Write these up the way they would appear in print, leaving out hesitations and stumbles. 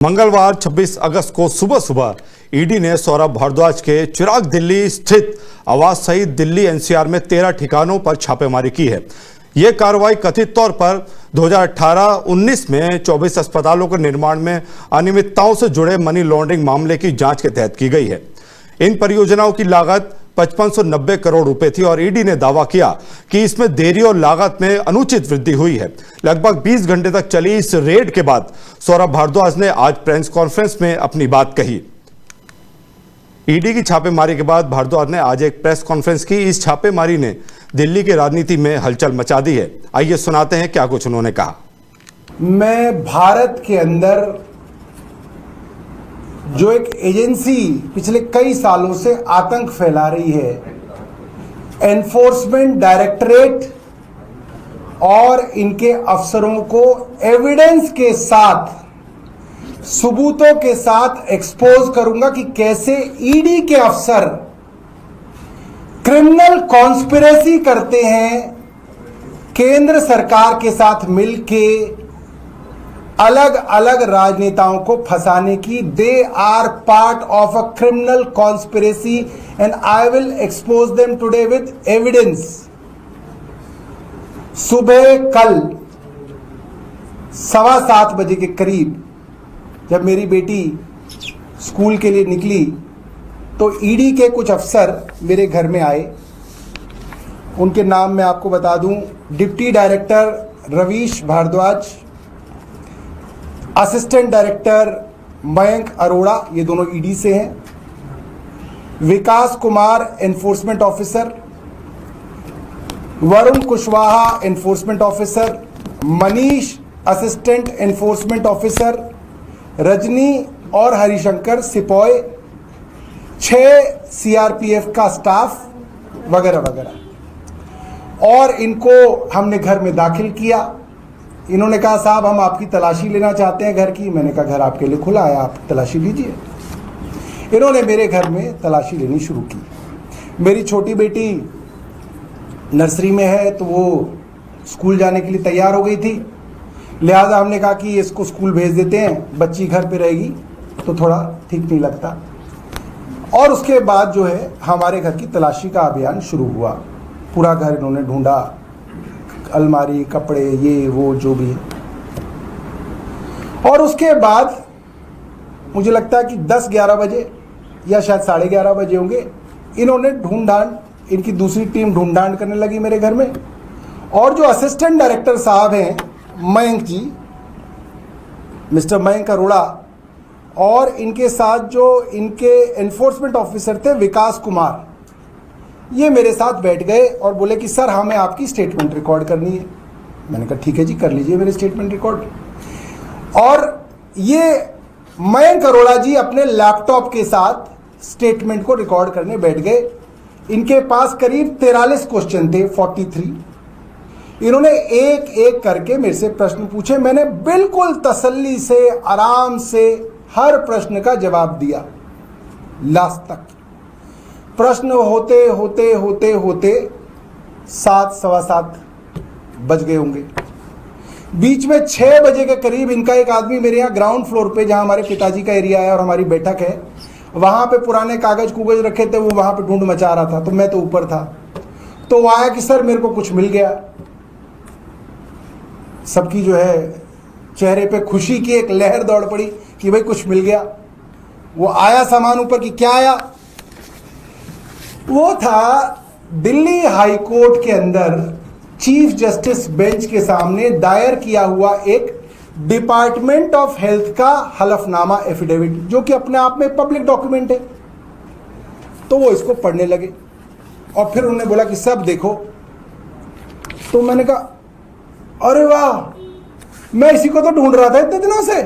मंगलवार 26 अगस्त को सुबह सुबह ईडी ने सौरभ भारद्वाज के चिराग दिल्ली स्थित आवास सहित दिल्ली एनसीआर में 13 ठिकानों पर छापेमारी की है। यह कार्रवाई कथित तौर पर 2018-19 में 24 अस्पतालों के निर्माण में अनियमितताओं से जुड़े मनी लॉन्ड्रिंग मामले की जांच के तहत की गई है। इन परियोजनाओं की लागत 5590 करोड़ रुपए थी और ईडी ने दावा किया कि इसमें देरी और लागत में अनुचित वृद्धि हुई है। लगभग 20 घंटे तक चली इस रेड के बाद सौरभ भारद्वाज ने आज प्रेस कॉन्फ्रेंस में अपनी बात कही। ईडी की छापेमारी के बाद भारद्वाज ने आज एक प्रेस कॉन्फ्रेंस की। इस छापेमारी ने दिल्ली की राजनीति में हलचल मचा दी है। आइए सुनाते हैं क्या कुछ उन्होंने कहा। मैं भारत के अंदर जो एक एजेंसी पिछले कई सालों से आतंक फैला रही है, एनफोर्समेंट डायरेक्टरेट और इनके अफसरों को एविडेंस के साथ, सबूतों के साथ एक्सपोज करूंगा कि कैसे ईडी के अफसर क्रिमिनल कॉन्स्पिरेसी करते हैं केंद्र सरकार के साथ मिलके अलग अलग राजनेताओं को फंसाने की। They are part of a criminal conspiracy and I will expose them today with evidence. सुबह कल 7:15 बजे के करीब जब मेरी बेटी स्कूल के लिए निकली तो ईडी के कुछ अफसर मेरे घर में आए। उनके नाम मैं आपको बता दूं, deputy director Ravish Bhardwaj, assistant director Mayank Arora, ये दोनों ईडी से हैं, Vikas Kumar enforcement officer, Varun Kushwaha enforcement officer, Manish assistant enforcement officer, Rajni और हरिशंकर सिपाही, 6 सीआरपीएफ का स्टाफ वगैरह वगैरह। और इनको हमने घर में दाखिल किया। इन्होंने कहा साहब हम आपकी तलाशी लेना चाहते हैं घर की। मैंने कहा घर आपके लिए खुला है, आप तलाशी लीजिए। इन्होंने मेरे घर में तलाशी लेनी शुरू की। मेरी छोटी बेटी नर्सरी में है तो वो स्कूल जाने के लिए तैयार हो गई थी, लिहाजा हमने कहा कि इसको स्कूल भेज देते हैं, बच्ची घर पे रहेगी तो थोड़ा ठीक नहीं लगता। और उसके बाद जो है हमारे घर की तलाशी का अभियान शुरू हुआ। पूरा घर इन्होंने ढूंढा, अलमारी, कपड़े, ये वो जो भी है। और उसके बाद मुझे लगता है कि 10-11 बजे या शायद 11:30 बजे होंगे, इन्होंने ढूंढान, इनकी दूसरी टीम ढूंढान करने लगी मेरे घर में। और जो असिस्टेंट डायरेक्टर साहब हैं मयंक जी, मिस्टर मयंक अरोड़ा, और इनके साथ जो इनके एनफोर्समेंट ऑफिसर थे विकास कुमार, ये मेरे साथ बैठ गए और बोले कि सर हमें आपकी स्टेटमेंट रिकॉर्ड करनी है। मैंने कहा ठीक है जी, कर लीजिए मेरी स्टेटमेंट रिकॉर्ड। और ये मयंक अरोड़ा जी अपने लैपटॉप के साथ स्टेटमेंट को रिकॉर्ड करने बैठ गए। इनके पास करीब 43 क्वेश्चन थे, 43। इन्होंने एक एक करके मेरे से प्रश्न पूछे। मैंने बिल्कुल तसल्ली से, आराम से हर प्रश्न का जवाब दिया लास्ट तक। प्रश्न होते होते होते होते 7, 7:15 बज गए होंगे। बीच में 6 बजे के करीब इनका एक आदमी मेरे यहाँ ग्राउंड फ्लोर पे, जहां हमारे पिताजी का एरिया है और हमारी बैठक है, वहां पे पुराने कागज कुगज रखे थे, वो वहां पे ढूंढ मचा रहा था। तो मैं तो ऊपर था, तो वो आया कि सर मेरे को कुछ मिल गया। सबकी जो है चेहरे पे खुशी की एक लहर दौड़ पड़ी कि भाई कुछ मिल गया। वो आया सामान ऊपर की, क्या आया? वो था दिल्ली हाई कोर्ट के अंदर चीफ जस्टिस बेंच के सामने दायर किया हुआ एक डिपार्टमेंट ऑफ हेल्थ का हलफनामा एफिडेविट, जो कि अपने आप में पब्लिक डॉक्यूमेंट है। तो वो इसको पढ़ने लगे और फिर उन्होंने बोला कि सब देखो। तो मैंने कहा अरे वाह, मैं इसी को तो ढूंढ रहा था इतने दिनों से,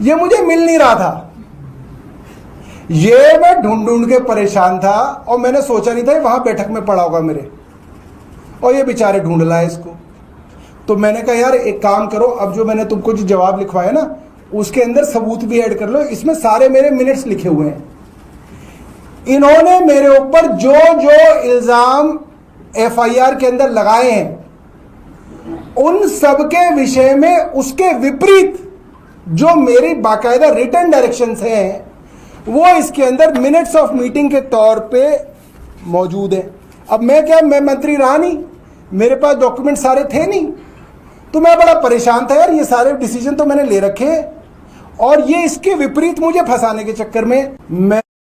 ये मुझे मिल नहीं रहा था। ये मैं ढूंढ ढूंढ के परेशान था और मैंने सोचा नहीं था वहां बैठक में पड़ा होगा मेरे, और ये बेचारे ढूंढ रहा है इसको। तो मैंने कहा यार एक काम करो, अब जो मैंने तुमको जो जवाब लिखवाया ना उसके अंदर सबूत भी ऐड कर लो, इसमें सारे मेरे मिनट्स लिखे हुए हैं। इन्होंने मेरे ऊपर जो जो इल्जाम एफआईआर के अंदर लगाए हैं उन सब के विषय में उसके विपरीत जो मेरी बाकायदा रिटर्न डायरेक्शंस हैं वो इसके अंदर मिनट्स ऑफ मीटिंग के तौर पे मौजूद है। अब मैं मंत्री रहा नहीं, मेरे पास डॉक्यूमेंट सारे थे नहीं, तो मैं बड़ा परेशान था यार, ये सारे डिसीजन तो मैंने ले रखे हैं और ये इसके विपरीत मुझे फंसाने के चक्कर में मैं